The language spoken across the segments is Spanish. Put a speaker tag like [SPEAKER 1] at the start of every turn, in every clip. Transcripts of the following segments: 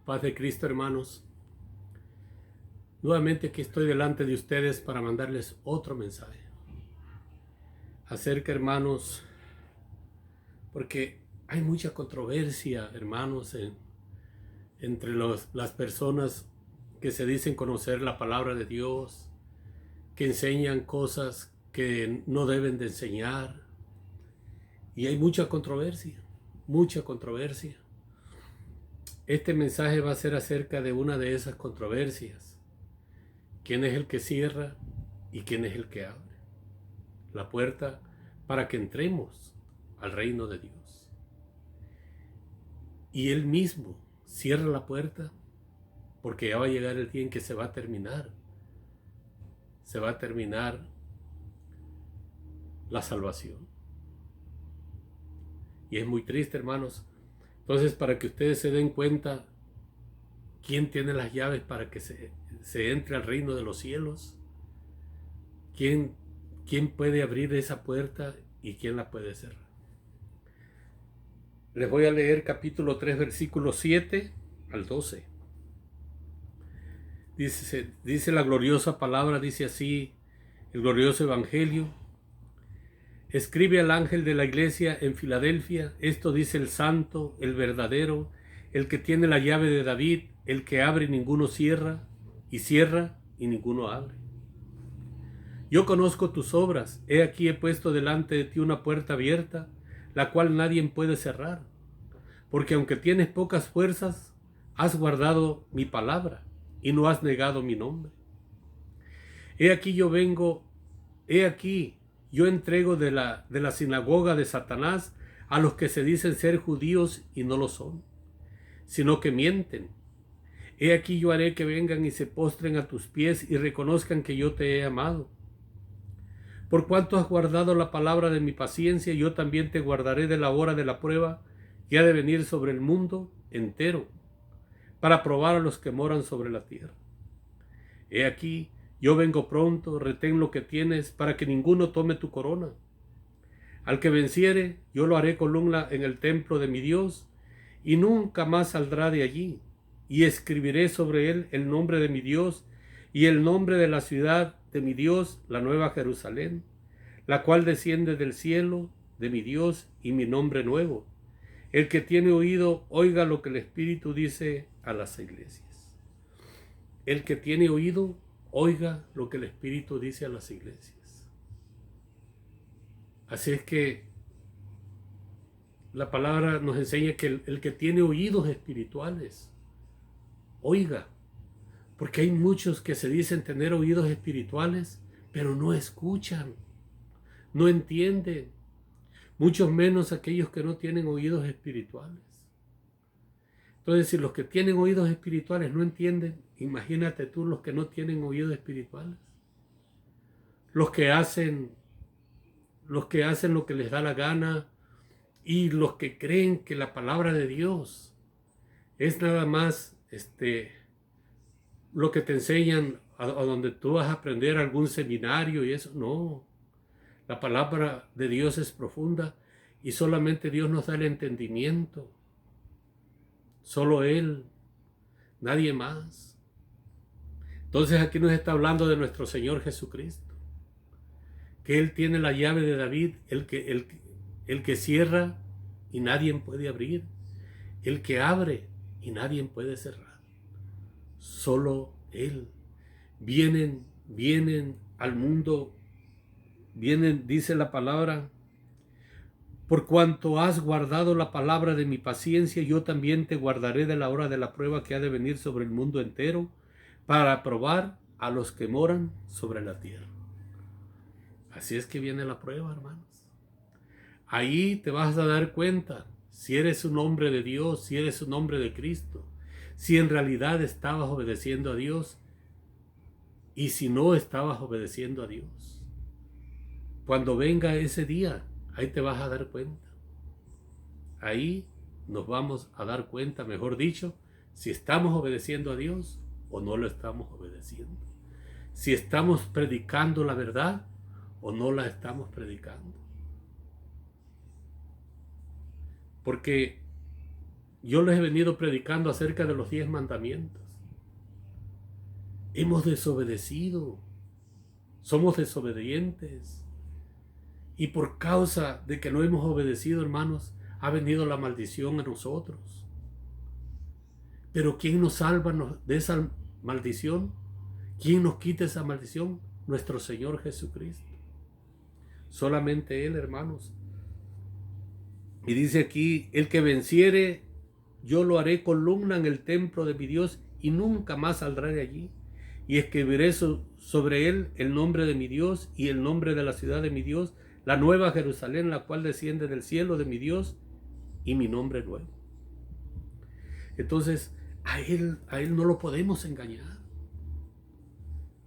[SPEAKER 1] Paz de Cristo, hermanos. Nuevamente aquí estoy delante de ustedes para mandarles otro mensaje acerca, hermanos, porque hay mucha controversia, hermanos, entre las personas que se dicen conocer la palabra de Dios, que enseñan cosas que no deben de enseñar. Y hay mucha controversia, mucha controversia. Este mensaje va a ser acerca de una de esas controversias. ¿Quién es el que cierra y quién es el que abre la puerta para que entremos al reino de Dios? Y Él mismo cierra la puerta porque ya va a llegar el día en que se va a terminar. Se va a terminar la salvación. Y es muy triste, hermanos. Entonces, para que ustedes se den cuenta quién tiene las llaves para que se entre al reino de los cielos, quién puede abrir esa puerta y quién la puede cerrar. Les voy a leer capítulo 3, versículos 7 al 12. Dice la gloriosa palabra, dice así, el glorioso evangelio. Escribe al ángel de la iglesia en Filadelfia, esto dice el santo, el verdadero, el que tiene la llave de David, el que abre y ninguno cierra, y cierra y ninguno abre. Yo conozco tus obras, he aquí he puesto delante de ti una puerta abierta, la cual nadie puede cerrar, porque aunque tienes pocas fuerzas, has guardado mi palabra y no has negado mi nombre. He aquí yo entrego de la sinagoga de Satanás a los que se dicen ser judíos y no lo son, sino que mienten. He aquí yo haré que vengan y se postren a tus pies y reconozcan que yo te he amado. Por cuanto has guardado la palabra de mi paciencia, yo también te guardaré de la hora de la prueba que ha de venir sobre el mundo entero, para probar a los que moran sobre la tierra. He aquí, yo vengo pronto, retén lo que tienes, para que ninguno tome tu corona. Al que venciere, yo lo haré columna en el templo de mi Dios, y nunca más saldrá de allí. Y escribiré sobre él el nombre de mi Dios, y el nombre de la ciudad de mi Dios, la nueva Jerusalén, la cual desciende del cielo de mi Dios, y mi nombre nuevo. El que tiene oído, oiga lo que el Espíritu dice a las iglesias. El que tiene oído, oiga lo que el Espíritu dice a las iglesias. Así es que la palabra nos enseña que el que tiene oídos espirituales, oiga. Porque hay muchos que se dicen tener oídos espirituales, pero no escuchan, no entienden. Muchos menos aquellos que no tienen oídos espirituales. Entonces, si los que tienen oídos espirituales no entienden, imagínate tú los que no tienen oídos espirituales. Los que hacen lo que les da la gana y los que creen que la palabra de Dios es nada más lo que te enseñan a donde tú vas a aprender algún seminario y eso. No, la palabra de Dios es profunda y solamente Dios nos da el entendimiento. Solo Él, nadie más. Entonces aquí nos está hablando de nuestro Señor Jesucristo, que Él tiene la llave de David, el que cierra y nadie puede abrir, el que abre y nadie puede cerrar. Solo Él. Vienen al mundo, dice la palabra, por cuanto has guardado la palabra de mi paciencia, yo también te guardaré de la hora de la prueba que ha de venir sobre el mundo entero, para probar a los que moran sobre la tierra. Así es que viene la prueba, hermanos. Ahí te vas a dar cuenta si eres un hombre de Dios, si eres un hombre de Cristo, si en realidad estabas obedeciendo a Dios y si no estabas obedeciendo a Dios. Cuando venga ese día, ahí te vas a dar cuenta. Ahí nos vamos a dar cuenta, mejor dicho, si estamos obedeciendo a Dios o no lo estamos obedeciendo. Si estamos predicando la verdad o no la estamos predicando. Porque yo les he venido predicando acerca de los 10 mandamientos. Hemos desobedecido, somos desobedientes. Y por causa de que no hemos obedecido, hermanos, ha venido la maldición a nosotros. Pero ¿quién nos salva de esa maldición? ¿Quién nos quita esa maldición? Nuestro Señor Jesucristo. Solamente Él, hermanos. Y dice aquí, el que venciere, yo lo haré columna en el templo de mi Dios y nunca más saldrá de allí. Y escribiré sobre él el nombre de mi Dios y el nombre de la ciudad de mi Dios, la nueva Jerusalén, la cual desciende del cielo de mi Dios, y mi nombre nuevo. Entonces, a él no lo podemos engañar.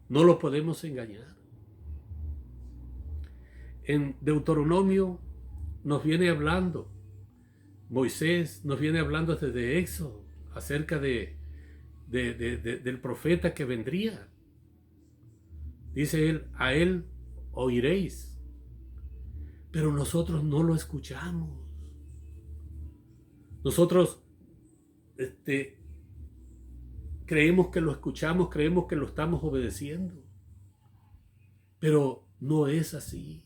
[SPEAKER 1] No lo podemos engañar. En Deuteronomio nos viene hablando, Moisés nos viene hablando desde Éxodo acerca del profeta que vendría. Dice él, a él oiréis, pero nosotros no lo escuchamos. Nosotros creemos que lo escuchamos, creemos que lo estamos obedeciendo, pero no es así.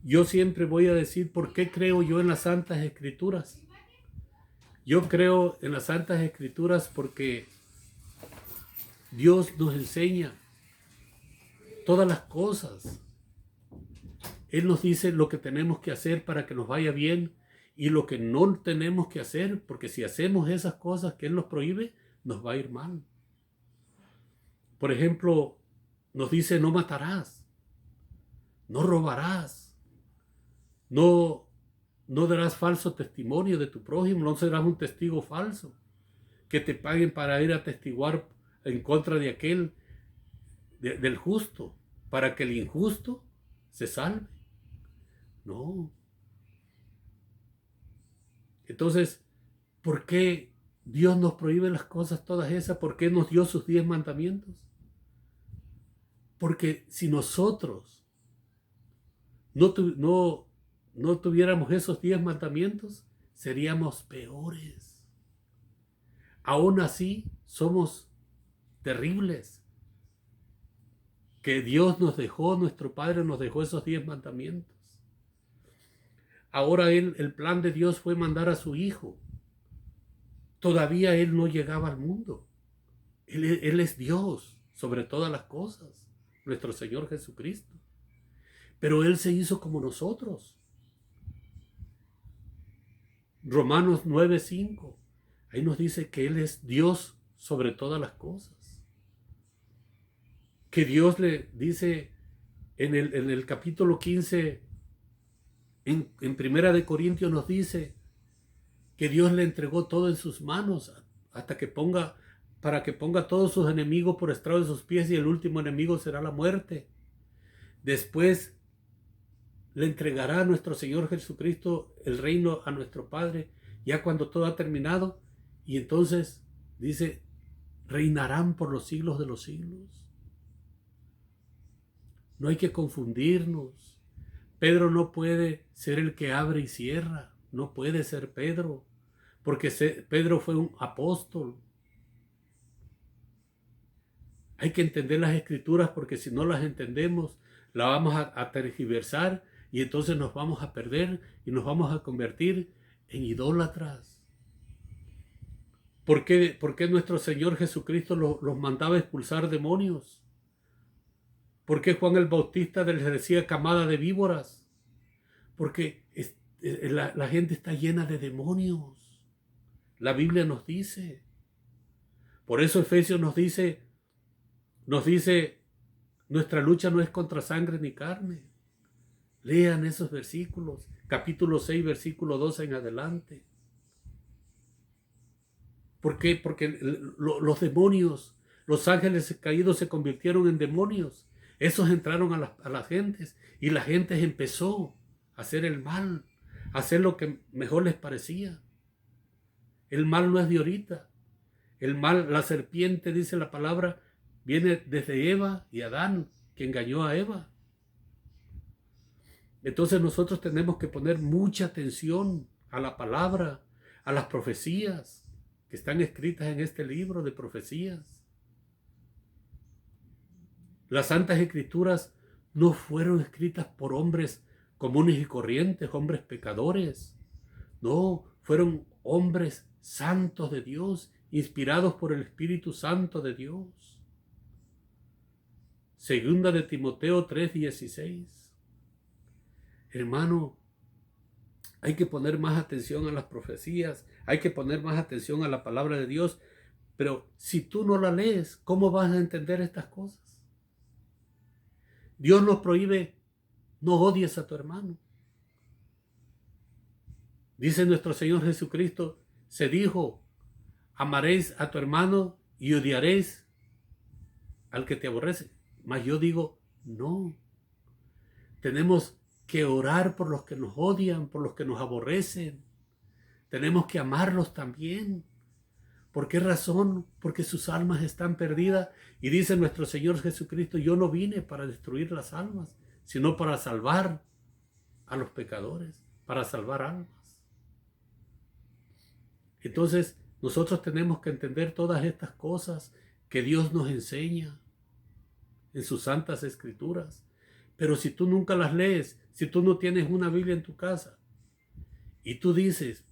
[SPEAKER 1] Yo siempre voy a decir por qué creo yo en las Santas Escrituras. Yo creo en las Santas Escrituras porque Dios nos enseña todas las cosas. Él nos dice lo que tenemos que hacer para que nos vaya bien y lo que no tenemos que hacer, porque si hacemos esas cosas que Él nos prohíbe, nos va a ir mal. Por ejemplo, nos dice no matarás, no robarás, no darás falso testimonio de tu prójimo, no serás un testigo falso, que te paguen para ir a testiguar en contra de aquel, del justo, para que el injusto se salve. No. Entonces, ¿por qué Dios nos prohíbe las cosas todas esas? ¿Por qué nos dio sus 10 mandamientos? Porque si nosotros no tuviéramos esos 10 mandamientos, seríamos peores. Aún así, somos terribles. Que Dios nos dejó, nuestro Padre nos dejó esos 10 mandamientos. Ahora el plan de Dios fue mandar a su Hijo. Todavía Él no llegaba al mundo. Él es Dios sobre todas las cosas, nuestro Señor Jesucristo. Pero Él se hizo como nosotros. Romanos 9:5, ahí nos dice que Él es Dios sobre todas las cosas. Que Dios le dice en el capítulo 15, en Primera de Corintios nos dice que Dios le entregó todo en sus manos para que ponga todos sus enemigos por estrado de sus pies, y el último enemigo será la muerte. Después le entregará a nuestro Señor Jesucristo el reino a nuestro Padre, ya cuando todo ha terminado, y entonces dice, reinarán por los siglos de los siglos. No hay que confundirnos. Pedro no puede ser el que abre y cierra. No puede ser Pedro, porque Pedro fue un apóstol. Hay que entender las Escrituras, porque si no las entendemos, las vamos a tergiversar, y entonces nos vamos a perder y nos vamos a convertir en idólatras. ¿Por qué nuestro Señor Jesucristo los mandaba expulsar demonios? ¿Por qué Juan el Bautista les decía camada de víboras? Porque la gente está llena de demonios. La Biblia nos dice. Por eso Efesios nos dice, nuestra lucha no es contra sangre ni carne. Lean esos versículos, capítulo 6, versículo 12 en adelante. ¿Por qué? Porque los demonios, los ángeles caídos se convirtieron en demonios. Esos entraron a las gentes, y la gente empezó a hacer el mal, a hacer lo que mejor les parecía. El mal no es de ahorita. El mal, la serpiente, dice la palabra, viene desde Eva y Adán, que engañó a Eva. Entonces nosotros tenemos que poner mucha atención a la palabra, a las profecías que están escritas en este libro de profecías. Las Santas Escrituras no fueron escritas por hombres comunes y corrientes, hombres pecadores. No, fueron hombres santos de Dios, inspirados por el Espíritu Santo de Dios. Segunda de Timoteo 3:16. Hermano, hay que poner más atención a las profecías, hay que poner más atención a la palabra de Dios, pero si tú no la lees, ¿cómo vas a entender estas cosas? Dios nos prohíbe, no odies a tu hermano. Dice nuestro Señor Jesucristo, se dijo, amaréis a tu hermano y odiaréis al que te aborrece. Mas yo digo, no. Tenemos que orar por los que nos odian, por los que nos aborrecen. Tenemos que amarlos también. ¿Por qué razón? Porque sus almas están perdidas. Y dice nuestro Señor Jesucristo, yo no vine para destruir las almas, sino para salvar a los pecadores, para salvar almas. Entonces, nosotros tenemos que entender todas estas cosas que Dios nos enseña en sus santas escrituras. Pero si tú nunca las lees, si tú no tienes una Biblia en tu casa y tú dices,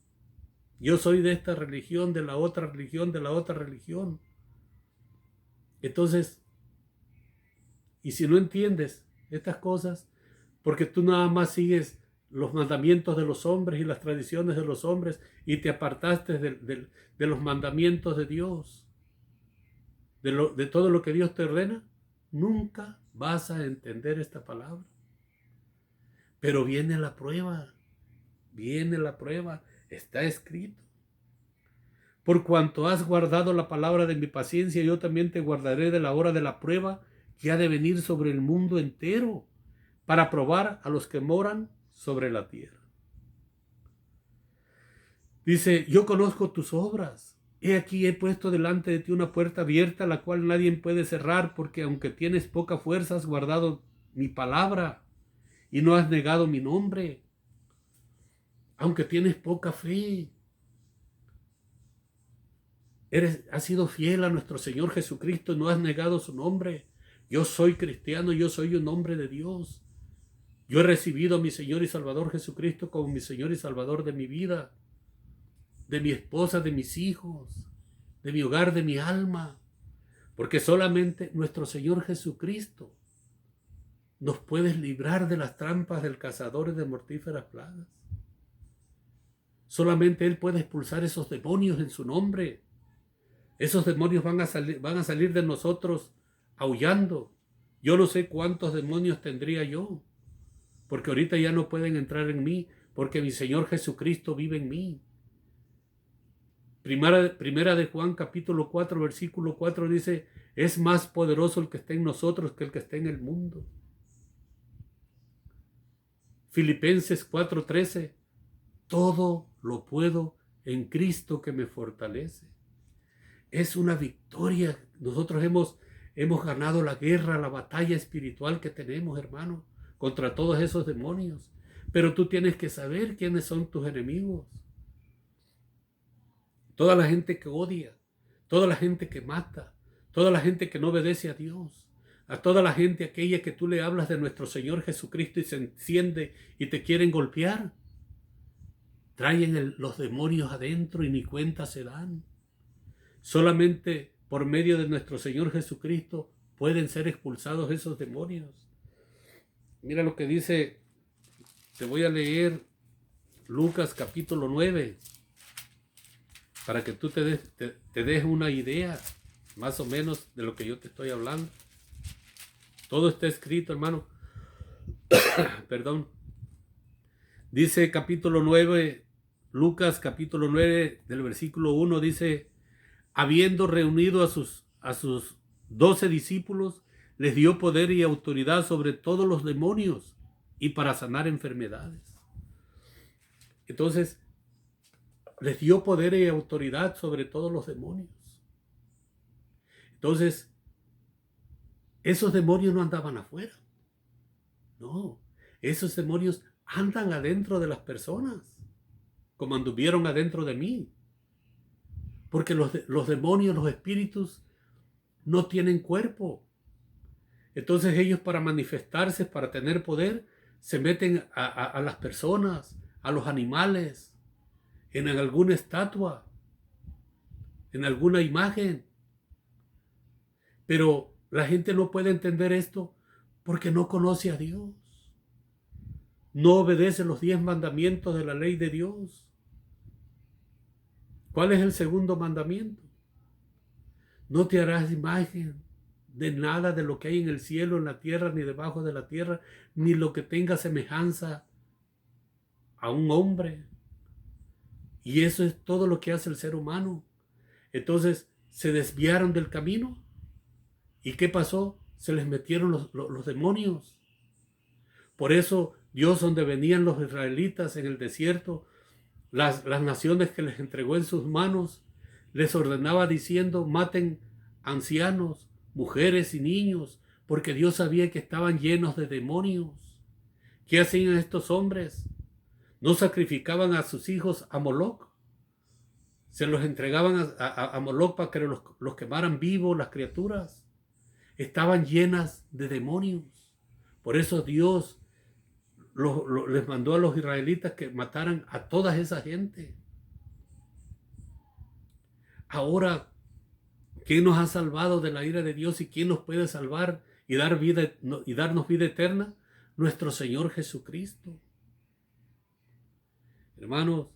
[SPEAKER 1] yo soy de esta religión, de la otra religión, de la otra religión. Entonces, y si no entiendes estas cosas, porque tú nada más sigues los mandamientos de los hombres y las tradiciones de los hombres y te apartaste de los mandamientos de Dios, de todo lo que Dios te ordena, nunca vas a entender esta palabra. Pero viene la prueba, está escrito. Por cuanto has guardado la palabra de mi paciencia, yo también te guardaré de la hora de la prueba que ha de venir sobre el mundo entero, para probar a los que moran sobre la tierra. Dice, yo conozco tus obras. He aquí he puesto delante de ti una puerta abierta, la cual nadie puede cerrar, porque aunque tienes poca fuerza, has guardado mi palabra y no has negado mi nombre. Aunque tienes poca fe, has sido fiel a nuestro Señor Jesucristo, no has negado su nombre. Yo soy cristiano, yo soy un hombre de Dios. Yo he recibido a mi Señor y Salvador Jesucristo como mi Señor y Salvador de mi vida, de mi esposa, de mis hijos, de mi hogar, de mi alma. Porque solamente nuestro Señor Jesucristo nos puede librar de las trampas del cazador y de mortíferas plagas. Solamente Él puede expulsar esos demonios en su nombre. Esos demonios van a salir de nosotros aullando. Yo no sé cuántos demonios tendría yo, porque ahorita ya no pueden entrar en mí, porque mi Señor Jesucristo vive en mí. Primera de Juan capítulo 4 versículo 4 dice, es más poderoso el que está en nosotros que el que está en el mundo. Filipenses 4:13, todo lo puedo en Cristo que me fortalece. Es una victoria. Nosotros hemos ganado la guerra, la batalla espiritual que tenemos, hermano, contra todos esos demonios. Pero tú tienes que saber quiénes son tus enemigos. Toda la gente que odia, toda la gente que mata, toda la gente que no obedece a Dios, a toda la gente aquella que tú le hablas de nuestro Señor Jesucristo y se enciende y te quieren golpear. Traen los demonios adentro y ni cuenta se dan. Solamente por medio de nuestro Señor Jesucristo pueden ser expulsados esos demonios. Mira lo que dice, te voy a leer Lucas capítulo 9, para que tú te des una idea más o menos de lo que yo te estoy hablando. Todo está escrito, hermano. Perdón. Dice capítulo 9, Lucas capítulo 9 del versículo 1, dice, habiendo reunido a sus 12 discípulos, les dio poder y autoridad sobre todos los demonios y para sanar enfermedades. Entonces, les dio poder y autoridad sobre todos los demonios. Entonces, esos demonios no andaban afuera. No, esos demonios andan adentro de las personas, como anduvieron adentro de mí. Porque los demonios, los espíritus, no tienen cuerpo. Entonces ellos, para manifestarse, para tener poder, se meten a las personas, a los animales, en alguna estatua, en alguna imagen. Pero la gente no puede entender esto porque no conoce a Dios. No obedece los 10 mandamientos de la ley de Dios. ¿Cuál es el segundo mandamiento? No te harás imagen de nada de lo que hay en el cielo, en la tierra, ni debajo de la tierra, ni lo que tenga semejanza a un hombre. Y eso es todo lo que hace el ser humano. Entonces se desviaron del camino. ¿Y qué pasó? Se les metieron los demonios. Por eso Dios, donde venían los israelitas en el desierto, las naciones que les entregó en sus manos, les ordenaba diciendo: maten ancianos, mujeres y niños, porque Dios sabía que estaban llenos de demonios. ¿Qué hacían estos hombres? ¿No sacrificaban a sus hijos a Moloc? Se los entregaban a Moloc para que los quemaran vivos las criaturas. Estaban llenas de demonios. Por eso Dios les mandó a los israelitas que mataran a toda esa gente. Ahora, ¿quién nos ha salvado de la ira de Dios y quién nos puede salvar y darnos vida eterna? Nuestro Señor Jesucristo. Hermanos,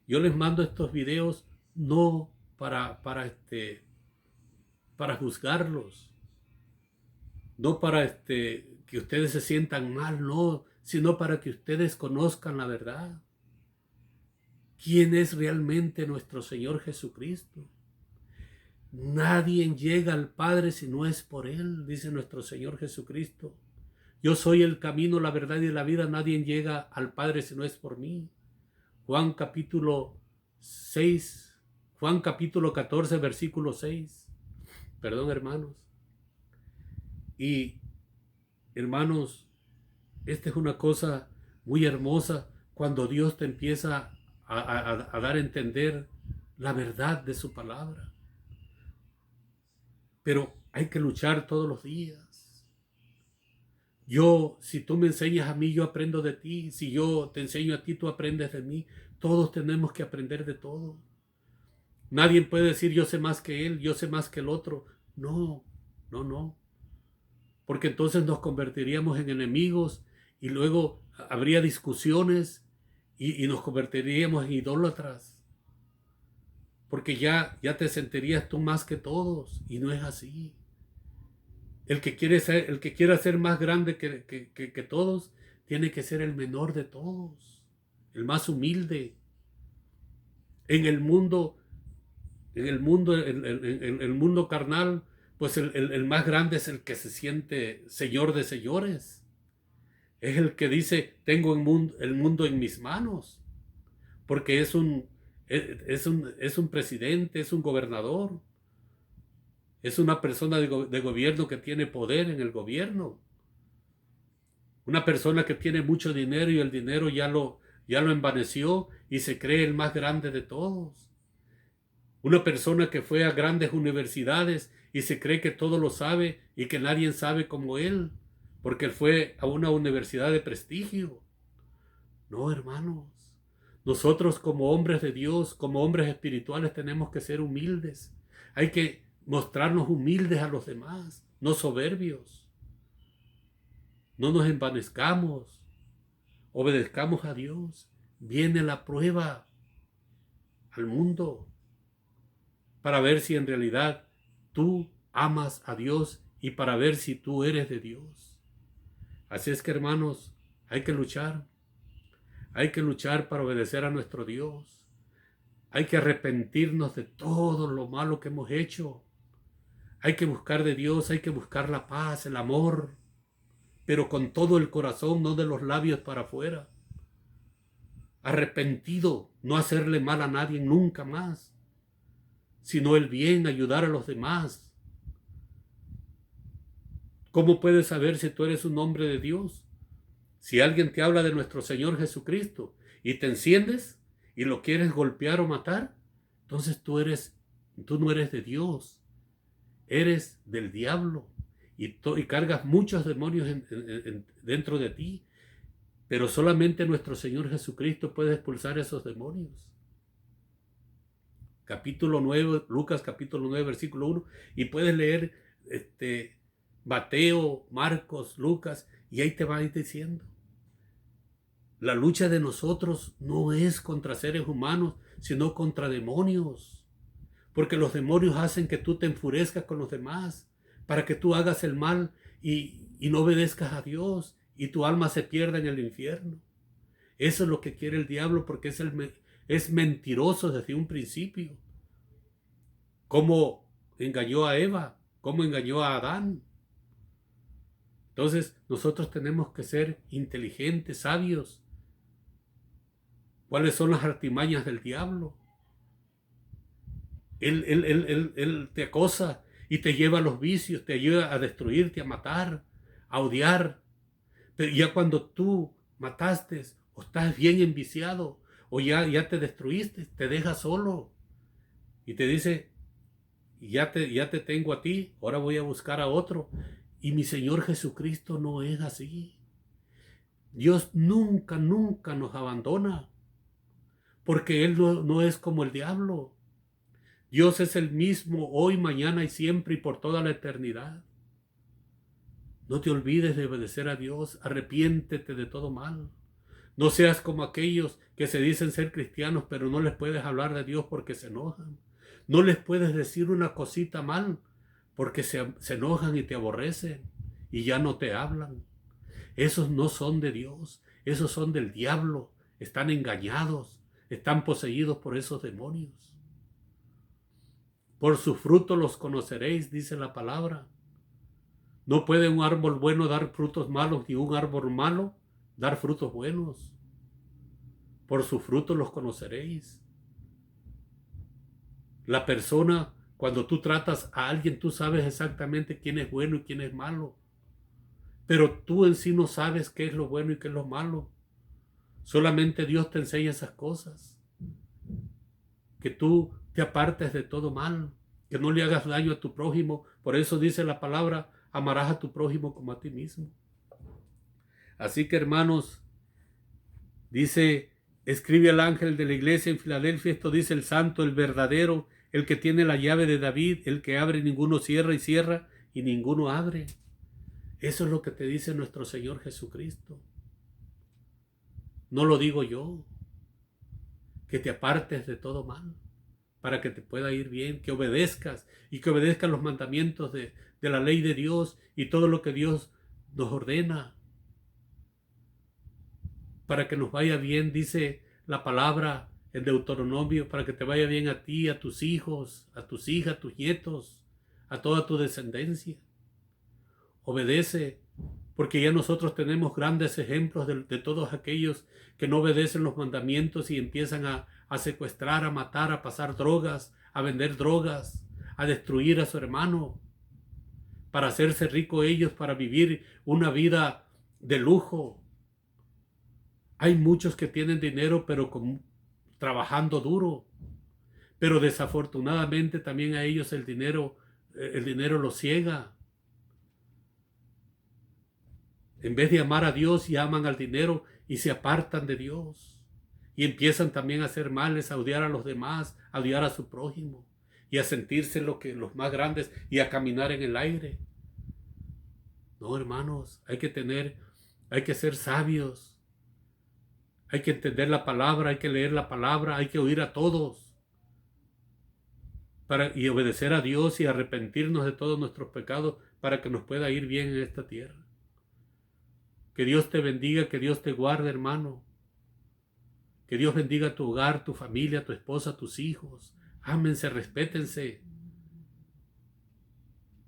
[SPEAKER 1] yo les mando estos videos no para juzgarlos, no para que ustedes se sientan mal, no, sino para que ustedes conozcan la verdad. ¿Quién es realmente nuestro Señor Jesucristo? Nadie llega al Padre si no es por Él, dice nuestro Señor Jesucristo. Yo soy el camino, la verdad y la vida. Nadie llega al Padre si no es por mí. Juan capítulo 14, versículo 6. Perdón, hermanos. Y, hermanos, esta es una cosa muy hermosa cuando Dios te empieza a dar a entender la verdad de su palabra. Pero hay que luchar todos los días. Si tú me enseñas a mí, yo aprendo de ti. Si yo te enseño a ti, tú aprendes de mí. Todos tenemos que aprender de todo. Nadie puede decir yo sé más que él, yo sé más que el otro. No. Porque entonces nos convertiríamos en enemigos y luego habría discusiones y nos convertiríamos en idólatras. Porque ya te sentirías tú más que todos y no es así. El que quiera ser más grande que todos, tiene que ser el menor de todos, el más humilde. En el mundo carnal, pues el más grande es el que se siente señor de señores. Es el que dice: tengo el mundo en mis manos, porque es un presidente, es un gobernador, es una persona de gobierno que tiene poder en el gobierno. Una persona que tiene mucho dinero y el dinero ya lo envaneció y se cree el más grande de todos. Una persona que fue a grandes universidades y se cree que todo lo sabe y que nadie sabe como él, porque él fue a una universidad de prestigio. No, hermanos. Nosotros, como hombres de Dios, como hombres espirituales, tenemos que ser humildes. Hay que mostrarnos humildes a los demás, no soberbios. No nos envanezcamos, obedezcamos a Dios. Viene la prueba al mundo para ver si en realidad tú amas a Dios y para ver si tú eres de Dios. Así es que, hermanos, hay que luchar. Hay que luchar para obedecer a nuestro Dios. Hay que arrepentirnos de todo lo malo que hemos hecho. Hay que buscar de Dios, hay que buscar la paz, el amor, pero con todo el corazón, no de los labios para afuera. Arrepentido, no hacerle mal a nadie nunca más, sino el bien, ayudar a los demás. ¿Cómo puedes saber si tú eres un hombre de Dios? Si alguien te habla de nuestro Señor Jesucristo y te enciendes y lo quieres golpear o matar, entonces tú no eres de Dios, eres del diablo y cargas muchos demonios dentro de ti, pero solamente nuestro Señor Jesucristo puede expulsar esos demonios. Capítulo 9, Lucas capítulo 9, versículo 1, y puedes leer Mateo, Marcos, Lucas, y ahí te va a ir diciendo. La lucha de nosotros no es contra seres humanos, sino contra demonios. Porque los demonios hacen que tú te enfurezcas con los demás, para que tú hagas el mal y no obedezcas a Dios, y tu alma se pierda en el infierno. Eso es lo que quiere el diablo, porque es mentiroso desde un principio. Cómo engañó a Eva, cómo engañó a Adán. Entonces nosotros tenemos que ser inteligentes, sabios. ¿Cuáles son las artimañas del diablo? Él te acosa y te lleva a los vicios, te ayuda a destruirte, a matar, a odiar. Pero ya cuando tú mataste o estás bien enviciado o ya te destruiste, te deja solo y te dice, ya te tengo a ti, ahora voy a buscar a otro. Y mi Señor Jesucristo no es así. Dios nunca, nunca nos abandona, porque Él no es como el diablo. Dios es el mismo hoy, mañana y siempre y por toda la eternidad. No te olvides de obedecer a Dios, arrepiéntete de todo mal. No seas como aquellos que se dicen ser cristianos, pero no les puedes hablar de Dios porque se enojan. No les puedes decir una cosita mal porque se enojan y te aborrecen y ya no te hablan. Esos no son de Dios, esos son del diablo. Están engañados, están poseídos por esos demonios. Por su fruto los conoceréis, dice la palabra. No puede un árbol bueno dar frutos malos, ni un árbol malo dar frutos buenos. Por su fruto los conoceréis. La persona, cuando tú tratas a alguien, tú sabes exactamente quién es bueno y quién es malo. Pero tú en sí no sabes qué es lo bueno y qué es lo malo. Solamente Dios te enseña esas cosas. Que tú te apartes de todo mal, que no le hagas daño a tu prójimo. Por eso dice la palabra, amarás a tu prójimo como a ti mismo. Así que, hermanos, dice, escribe al ángel de la iglesia en Filadelfia, esto dice el santo, el verdadero, el que tiene la llave de David, el que abre ninguno cierra y cierra y ninguno abre. Eso es lo que te dice nuestro Señor Jesucristo. No lo digo yo. Que te apartes de todo mal, para que te pueda ir bien, que obedezcas y que obedezcas los mandamientos de la ley de Dios y todo lo que Dios nos ordena, para que nos vaya bien, dice la palabra en Deuteronomio, para que te vaya bien a ti, a tus hijos, a tus hijas, a tus nietos, a toda tu descendencia. Obedece, porque ya nosotros tenemos grandes ejemplos de todos aquellos que no obedecen los mandamientos y empiezan a secuestrar, a matar, a pasar drogas, a vender drogas, a destruir a su hermano, para hacerse ricos ellos, para vivir una vida de lujo. Hay muchos que tienen dinero, pero trabajando duro, pero desafortunadamente también a ellos el dinero los ciega. En vez de amar a Dios, y aman al dinero y se apartan de Dios. Y empiezan también a hacer males, a odiar a los demás, a odiar a su prójimo. Y a sentirse los más grandes y a caminar en el aire. No, hermanos, hay que ser sabios. Hay que entender la palabra, hay que leer la palabra, hay que oír a todos. Y obedecer a Dios y arrepentirnos de todos nuestros pecados para que nos pueda ir bien en esta tierra. Que Dios te bendiga, que Dios te guarde, hermano. Que Dios bendiga tu hogar, tu familia, tu esposa, tus hijos. Ámense, respétense.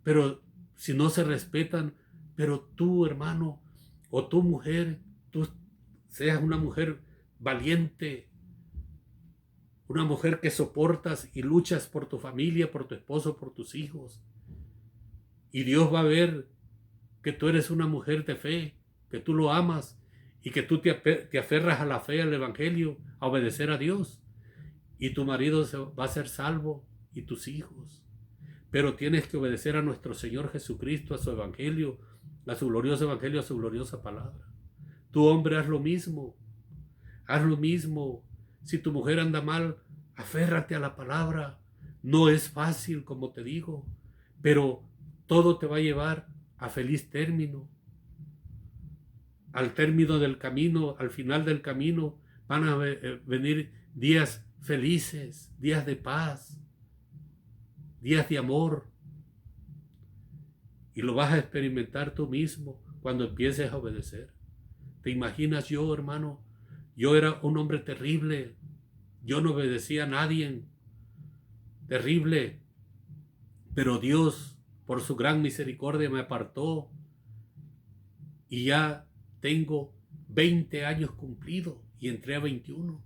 [SPEAKER 1] Pero si no se respetan, pero tú, hermano, o tu mujer, tú seas una mujer valiente, una mujer que soportas y luchas por tu familia, por tu esposo, por tus hijos. Y Dios va a ver que tú eres una mujer de fe, que tú lo amas y que tú te aferras a la fe, al Evangelio, a obedecer a Dios, y tu marido va a ser salvo y tus hijos. Pero tienes que obedecer a nuestro Señor Jesucristo, a su Evangelio, a su glorioso Evangelio, a su gloriosa palabra. Tu hombre, haz lo mismo. Haz lo mismo. Si tu mujer anda mal, aférrate a la palabra. No es fácil, como te digo, pero todo te va a llevar a feliz término. Al término del camino, al final del camino, van a venir días felices, días de paz, días de amor. Y lo vas a experimentar tú mismo cuando empieces a obedecer. ¿Te imaginas yo, hermano? Yo era un hombre terrible. Yo no obedecía a nadie. Terrible. Pero Dios, por su gran misericordia, me apartó. Y ya tengo 20 años cumplidos y entré a 21.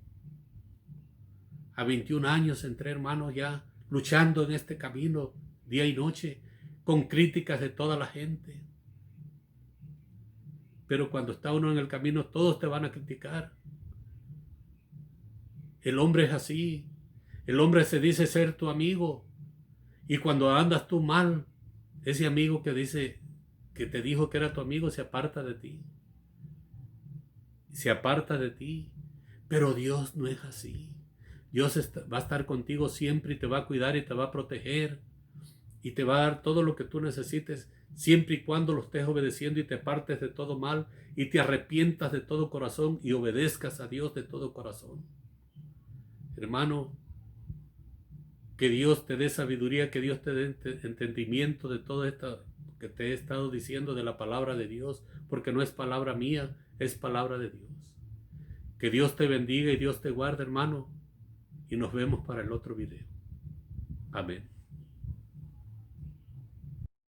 [SPEAKER 1] A 21 años entré, hermano, ya luchando en este camino día y noche, con críticas de toda la gente. Pero cuando está uno en el camino, todos te van a criticar. El hombre es así. El hombre se dice ser tu amigo. Y cuando andas tú mal, ese amigo que te dijo que era tu amigo, se aparta de ti. Se aparta de ti. Pero Dios no es así. Dios va a estar contigo siempre y te va a cuidar y te va a proteger. Y te va a dar todo lo que tú necesites, siempre y cuando lo estés obedeciendo y te apartes de todo mal y te arrepientas de todo corazón y obedezcas a Dios de todo corazón. Hermano, que Dios te dé sabiduría, que Dios te dé entendimiento de todo esto que te he estado diciendo de la palabra de Dios, porque no es palabra mía, es palabra de Dios. Que Dios te bendiga y Dios te guarde, hermano, y nos vemos para el otro video. Amén.